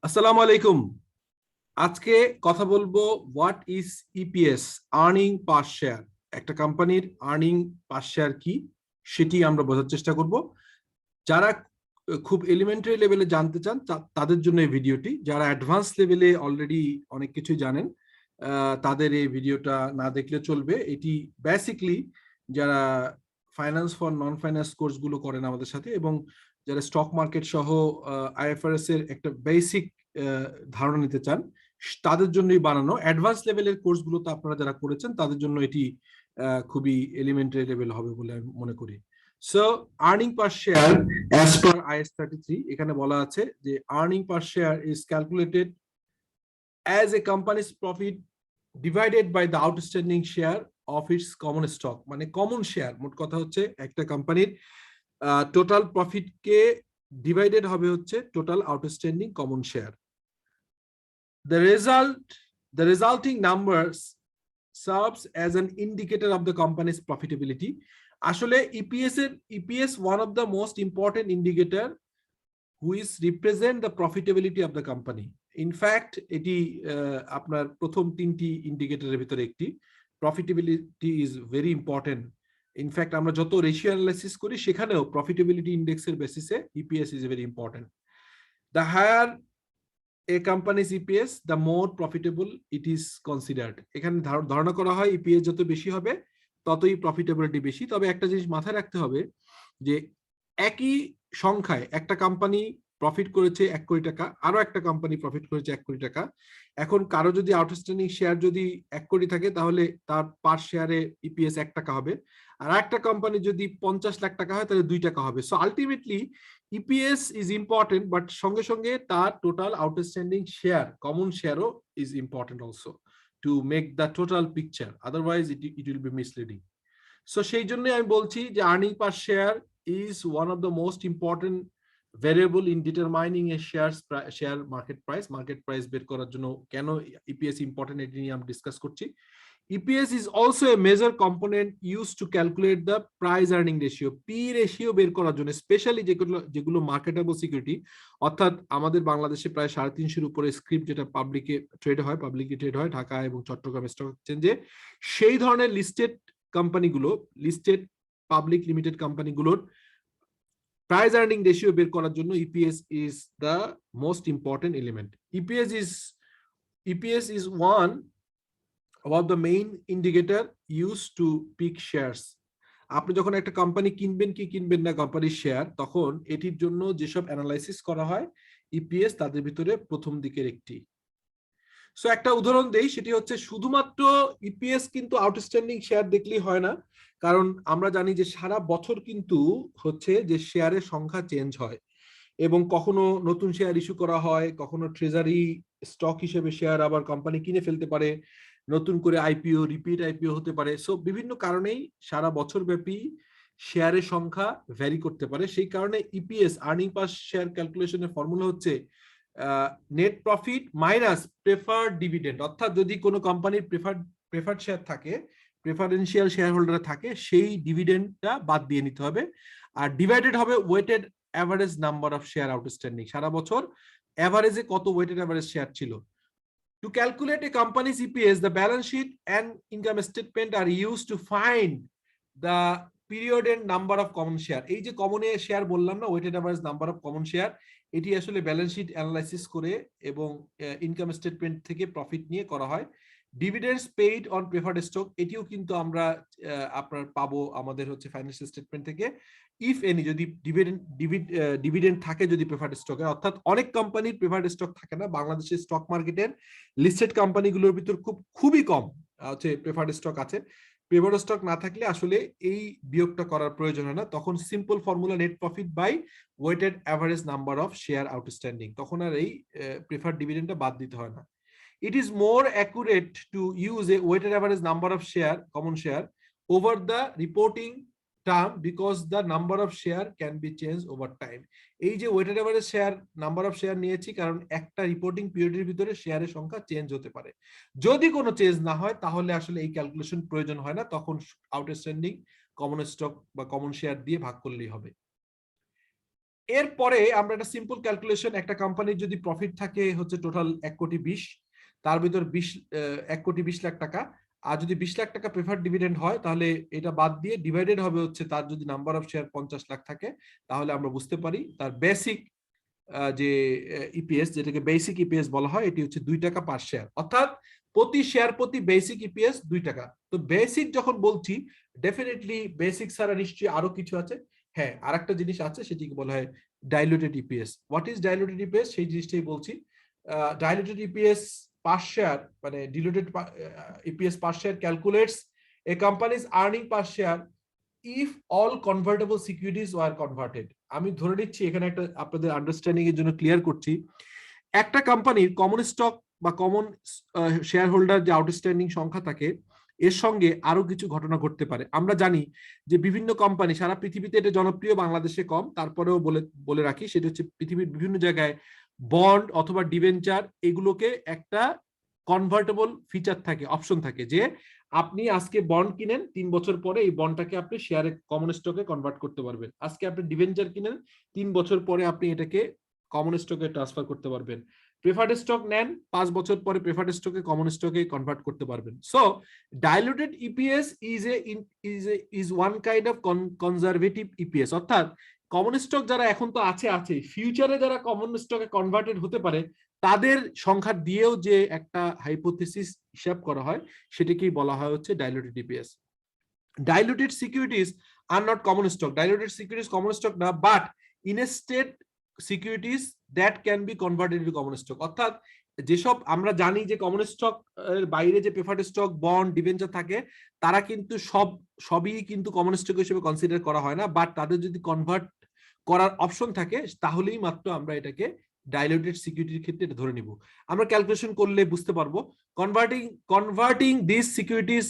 আসসালামু আলাইকুম। আজকে কথা বলবো what is EPS, earning per share. একটা কোম্পানির আর্নিং পার শেয়ার কি সেটি আমরা বোঝার চেষ্টা করব। যারা খুব এলিমেন্টারি লেভেলে জানতে চান তাদের জন্য এই ভিডিওটি। যারা অ্যাডভান্স লেভেলে অলরেডি অনেক কিছুই জানেন তাদের এই ভিডিওটা না দেখলে চলবে। এটি বেসিকলি যারা ফাইন্যান্স ফর নন ফাইন্যান্স কোর্সগুলো করেন আমাদের সাথে এবং যারা স্টক মার্কেট সহ আইএফআরএস এর একটা বেসিক ধারণা নিতে চান তাদের জন্যই বানানো। অ্যাডভান্স লেভেলের কোর্সগুলো তো আপনারা যারা করেছেন তাদের জন্য এটি খুবই এলিমেন্টারি লেভেল হবে বলে আমি মনে করি। So earning per share as per IS 33 এখানে বলা আছে যে earning per share is calculated as a company's profit divided by the outstanding share of its common stock. মানে কমন শেয়ার, মোট কথা হচ্ছে একটা কোম্পানির টোটাল প্রফিটকে ডিভাইডেড হবে হচ্ছে total outstanding common share. The resulting numbers serves as an indicator of the company's profitability. আসলে EPS one of the most important indicator which represent the profitability of the company. In fact, এটি আপনার প্রথম তিনটি ইন্ডিকেটরের ভিতরে একটি। Profitability is very important. In fact আমরা যত রেশিও অ্যানালাইসিস করি সেখানেও প্রফিটেবিলিটি ইন্ডেক্সের বেসিসে EPS is very important. The higher a company's EPS, the more profitable it is considered. এখানে ধারণা করা হয় ইপিএস যত বেশি হবে ততই প্রফিটেবিলিটি বেশি। তবে একটা জিনিস মাথায় রাখতে হবে যে একই সংখ্যায় একটা কোম্পানি প্রফিট করেছে 1 কোটি টাকা, আরো একটা কোম্পানি প্রফিট করেছে 1 কোটি টাকা। এখন কারো যদি আউটস্ট্যান্ডিং শেয়ার যদি 1 কোটি থাকে তাহলে তার পার শেয়ারে ইপিএস 1 টাকা হবে, আর একটা কোম্পানি যদি 50 লাখ টাকা হয় তাহলে 2 টাকা হবে। So ultimately EPS is important, but সঙ্গে সঙ্গে তার টোটাল আউটস্ট্যান্ডিং শেয়ার কমন শেয়ারও is important also to make the total picture, otherwise it will be misleading. So সেই জন্য আমি বলছি যে earning per share is one of the most important variable in determining a share market price বের করার জন্য কেন EPS ইম্পর্টেন্ট এটি নিয়ে আমরা ডিসকাস করছি। EPS is also a major component used to calculate the price earning ratio, P ratio বের করার জন্য, স্পেশালি যেগুলো মার্কেটেবল সিকিউরিটি, অর্থাৎ আমাদের বাংলাদেশে প্রায় 350 উপরে স্ক্রিপ্ট যেটা পাবলিকলি ট্রেড হয় ঢাকা এবং চট্টগ্রাম স্টক এক্সচেঞ্জে, সেই ধরনের লিস্টেড কোম্পানিগুলো, লিস্টেড পাবলিক লিমিটেড কোম্পানিগুলোর প্রাইস আর্নিং রেশিও বের করার জন্য EPS is the most important element. EPS is one of the main indicator used to pick shares. আপনি যখন একটা কোম্পানি কিনবেন কি কিনবেন না কোম্পানির শেয়ার, তখন এটির জন্য যেসব অ্যানালাইসিস করা হয় ইপিএস তাদের ভিতরে প্রথম দিকের একটি। সো একটা উদাহরণ দেই, সেটি হচ্ছে শুধুমাত্র ইপিএস কিন্তু আউটস্ট্যান্ডিং শেয়ার দেখলেই হয় না, কারণ আমরা জানি যে সারা বছর কিন্তু হচ্ছে যে শেয়ারের সংখ্যা চেঞ্জ হয় এবং কখনো নতুন শেয়ার ইস্যু করা হয়, কখনো ট্রেজারি স্টক হিসেবে শেয়ার আবার কোম্পানি কিনে ফেলতে পারে, নতুন করে আইপিও, রিপিট আইপিও হতে পারে। সো বিভিন্ন কারণেই সারা বছর ব্যাপী শেয়ারের সংখ্যা ভ্যারি করতে পারে। সেই কারণে ইপিএস, আর্নিং পার শেয়ার ক্যালকুলেশনের ফর্মুলা হচ্ছে net profit minus preferred dividend. অর্থাৎ যদি কোনো কোম্পানির প্রেফার্ড শেয়ার থাকে, প্রেফারেন্সিয়াল শেয়ার হোল্ডার থাকে, সেই ডিভিডেন্ডটা বাদ দিয়ে নিতে হবে, আর ডিভাইডেড হবে weighted average number of share outstanding. সারা বছর অ্যাভারেজে কত ওয়েটেড অ্যাভারেজ শেয়ার ছিল। To calculate a company's EPS, the balance sheet and income statement are used to find the period and number of common share. এই যে common share বললাম না, weighted average number of common share, এটি আসলে balance sheet analysis করে এবং income statement থেকে profit নিয়ে করা হয়। ডিভিডেন্ডস পেইড অন প্রেফার্ড স্টক, এটিও কিন্তু আমরা আপনার পাবো আমাদের হচ্ছে ফাইন্যান্সিয়াল স্টেটমেন্ট থেকে। ইফ এনি, যদি ডিভিডেন্ড থাকে যদি প্রেফার্ড স্টকে, অর্থাৎ অনেক কোম্পানির প্রেফার্ড স্টক থাকে না। বাংলাদেশের স্টক মার্কেটের লিস্টেড কোম্পানিগুলোর ভিতর খুবই কম হচ্ছে প্রেফার্ড স্টক আছে। প্রেফার্ড স্টক না থাকলে আসলে এই বিয়োগটা করার প্রয়োজন হয় না, তখন simple formula net profit by weighted average number of share outstanding, তখন আর এই প্রেফার্ড ডিভিডেন্ডটা বাদ দিতে হয় না। It is more accurate to use a weighted average number of common share over the reporting term because the number of share can be changed over time. এই যে weighted average share number of share নিয়েছি কারণ একটা reporting পিরিয়ডের ভিতরে শেয়ারের সংখ্যা change হতে পারে। যদি কোনো চেঞ্জ না হয় তাহলে আসলে এই ক্যালকুলেশন প্রয়োজন হয় না, তখন আউটস্ট্যান্ডিং কমন স্টক বা কমন শেয়ার দিয়ে ভাগ করলেই হবে। এরপরে আমরা একটা সিম্পল ক্যালকুলেশন, একটা কোম্পানির যদি প্রফিট থাকে হচ্ছে টোটাল 1,20,00,000, তার ভিতর 1,20,00,000 টাকা, আর যদি 20 লাখ টাকা প্রেফার্ড ডিভিডেন্ড হয় তাহলে এটা বাদ দিয়ে ডিভাইডেড হবে হচ্ছে তার যদি নাম্বার অফ শেয়ার 50 লাখ থাকে, তাহলে আমরা বুঝতে পারি তার বেসিক যে ইপিএস, যেটাকে বেসিক ইপিএস বলা হয়, এটি হচ্ছে 2 টাকা পার শেয়ার, অর্থাৎ প্রতি শেয়ার প্রতি বেসিক ইপিএস 2 টাকা। তো বেসিক যখন বলছি, ডেফিনেটলি বেসিক ছাড়া নিশ্চয়ই আরো কিছু আছে। হ্যাঁ, আরেকটা জিনিস আছে, সেটিকে বলা হয় diluted EPS. What is diluted EPS, সেই জিনিসটাই বলছি। ডাইলুটেড ইপিএস পার শেয়ার, মানে diluted EPS per share calculates a company's earning per share if all convertible securities were converted. আমি ধরে নিচ্ছি, এখানে একটা আপনাদের আন্ডারস্ট্যান্ডিং এর জন্য ক্লিয়ার করছি, একটা কোম্পানির কমন স্টক বা কমন শেয়ার হোল্ডার যে আউটস্ট্যান্ডিং সংখ্যা থাকে, এর সঙ্গে আরো কিছু ঘটনা ঘটতে পারে। আমরা জানি যে বিভিন্ন কোম্পানি, সারা পৃথিবীতে এটা জনপ্রিয়, বাংলাদেশে কম, তারপরেও বলে রাখি, সেটা হচ্ছে পৃথিবীর বিভিন্ন জায়গায় বন্ড অথবা ডিবেঞ্চার, এগুলোকে একটা কনভার্টেবল ফিচার থাকে, অপশন থাকে, যে আপনি আজকে বন্ড কিনেন, 3 বছর পরে এই বন্ডটাকে আপনি শেয়ারে, কমন স্টকে কনভার্ট করতে পারবেন। আজকে আপনি ডিবেঞ্চার কিনেন, 3 বছর পরে আপনি এটাকে কমন স্টকে ট্রান্সফার করতে পারবেন। প্রেফার্ড স্টক নেন, 5 বছর পরে প্রেফার্ড স্টকে, কমন স্টকে কনভার্ট করতে পারবেন। So diluted EPS is one kind of conservative EPS, অর্থাৎ কমন স্টক যারা এখন তো আছে, ফিউচারে যারা কমন স্টকে কনভার্টেড হতে পারে, তাদের সংখ্যা দিয়েও যে একটা হাইপোথেসিস হিসাব করা হয়, সেটাকেই বলা হয় হচ্ছে diluted EPS. Diluted securities are not common stock. Diluted securities common stock না, but instead securities that can be converted into common stock. অর্থাৎ যেসব আমরা জানি যে কমন স্টক এর বাইরে যে প্রেফার্ড স্টক, বন্ড, ডিবেঞ্চার থাকে, তারা কিন্তু সবই কিন্তু কমন স্টক হিসেবে কনসিডার করা হয় না, বাট তাদের যদি কনভার্ট করার অপশন থাকে, তাহলেই মাত্র আমরা এটাকে ডাইলুটেড সিকিউরিটির ক্ষেত্রে এটা ধরে নিব। আমরা ক্যালকুলেশন করলে বুঝতে পারবো, converting this securities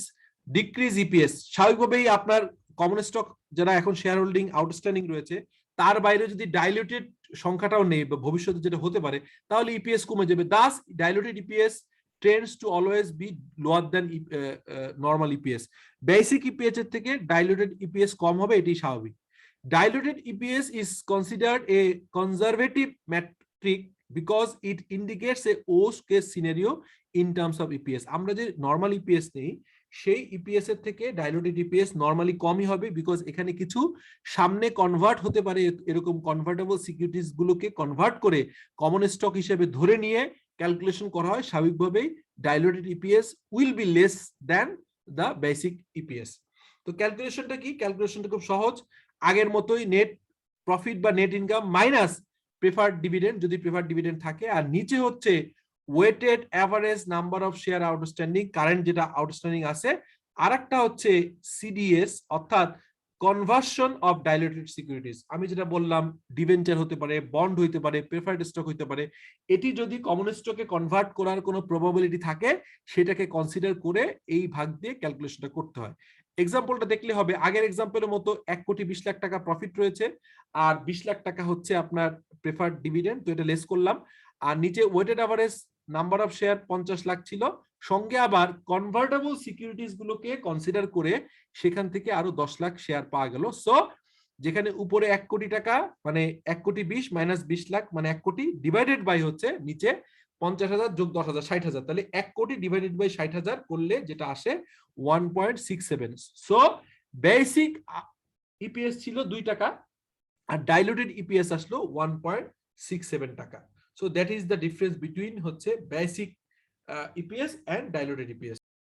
decrease EPS. স্বাভাবিকভাবেই আপনার কমন স্টক যারা এখন শেয়ার হোল্ডিং আউটস্ট্যান্ডিং রয়েছে, তার বাইরে যদি ডাইলুটেড সংখ্যাটাও নেই বা ভবিষ্যতে যেটা হতে পারে, তাহলে ইপিএস কমে যাবে। Das diluted EPS tends to always be lower than normal EPS. Basic EPS এর থেকে ডাইলুটেড ইপিএস কম হবে, এটাই স্বাভাবিক। Diluted EPS is considered a conservative metric because it indicates a worst case scenario in terms of EPS. আমরা যে normal EPS নেই, সেই EPS এর থেকে ডাইলুটেড ইপিএস নরমালি কমই হবে, বিকজ এখানে কিছু সামনে কনভার্ট হতে পারে, এরকম কনভার্টেবল সিকিউরিটিজ গুলোকে কনভার্ট করে কমন স্টক হিসেবে ধরে নিয়ে ক্যালকুলেশন করা হয়। স্বাভাবিকভাবেই diluted EPS will be less than the basic EPS. তো ক্যালকুলেশনটা কি? ক্যালকুলেশনটা খুব সহজ, আগের মতোই নেট প্রফিট বা net income minus preferred dividend, যদি প্রেফার্ড ডিভিডেন্ড থাকে, আর নিচে হচ্ছে weighted average number of share outstanding, current যেটা আউটস্ট্যান্ডিং আছে, আর একটা হচ্ছে সিডিএস, অর্থাৎ কনভার্সন অফ ডাইলুটেড সিকিউরিটিজ। আমি যেটা বললাম, ডিবেঞ্চার হতে পারে, বন্ড হইতে পারে, প্রেফার্ড স্টক হইতে পারে, এটি যদি কমন স্টকে কনভার্ট করার কোনো প্রবাবিলিটি থাকে, সেটাকে কনসিডার করে এই ভাগ দিয়ে ক্যালকুলেশনটা করতে হয়। এক্সাম্পলটা দেখলে হবে, আগের এক্সাম্পলের মতো 1,20,00,000 টাকা প্রফিট রয়েছে, আর 20 লাখ টাকা হচ্ছে আপনার প্রেফার্ড ডিভিডেন্ড, তো এটা লেস করলাম। আর নিচে weighted average number of share 50 lakh ছিল, সঙ্গে আবার কনভার্টেবল সিকিউরিটিজ গুলোকে কনসিডার করে সেখান থেকে আরো 10 লাখ শেয়ার পাওয়া গেল। সো যেখানে উপরে 1 কোটি টাকা, মানে 1,20,00,000 মাইনাস 20 লাখ, মানে 1 কোটি ডিভাইডেড বাই হচ্ছে নিচে 50,000 যোগ 10,000, 60,000, তাহলে 1 কোটি ডিভাইডেড বাই 60,000 করলে যেটা আসে 1.67। সো বেসিক ইপিএস ছিল 2 টাকা, আর ডাইলুটেড ইপিএস আসলো 1.67 টাকা। So that is the difference between হচ্ছে basic EPS and diluted EPS.